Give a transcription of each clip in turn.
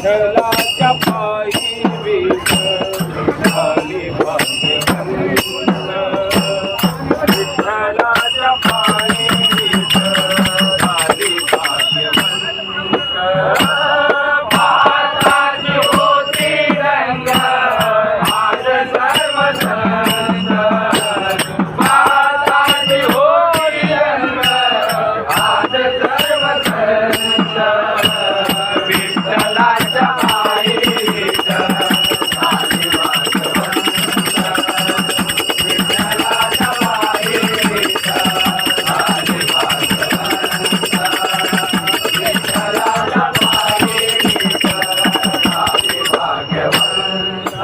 विठ्ठलाच्या पायी विठ्ठली भाग्यवंत विठ्ठलाच्या पायी विठ्ठली भाग्यवंत पाताची होती गंगा आज सर्व संत पाताची होती गंगा आज सर्व संत विठ्ठलाच्या पायी विठ्ठली भाग्यवंत विठ्ठलाच्या पायी विठ्ठली भाग्यवंत विठ्ठलाच्या पायी विठ्ठली भाग्यवंत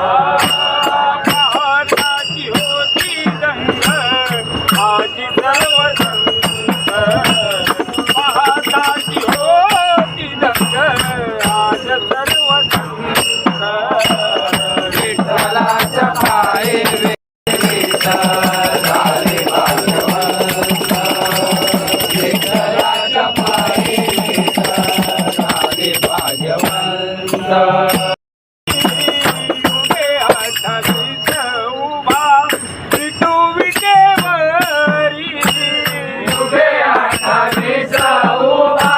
पाताची होती गंगा आज सर्व संत पाताची होती गंगा आज सर्व संत विठ्ठलाच्या पायी विठ्ठली भाग्यवंत विठ्ठलाच्या पायी विठ्ठली भाग्यवंत उभे हाताशीच उभा विठू विटेवरी उभे हाताशीच उभा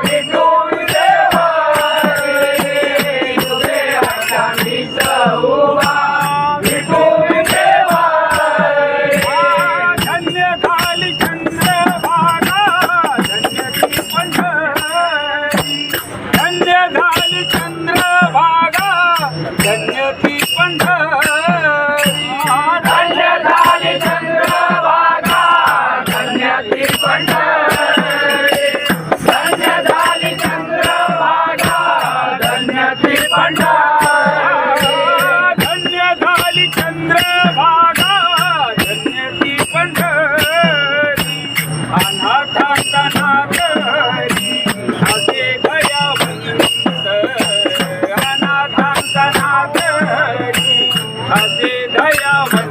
विठू विटेवरी उभे हाताशीच उभा विठू विटेवरी धन्य झाली चंद्रभागा धन्य ती पंढरी धन्य झाली चंद्रभागा धन्य ती पंढरी धन्य झाली चंद्रभागा धन्य ती पंढरी धन्य झाली चंद्रभागा धन्य ती पंढरी धन्य झाली चंद्रभागा धन्य ती पंढरी अनाथांचा नाथ हरी असे दयावंत अनाथांचा नाथ हरी असे दयावंत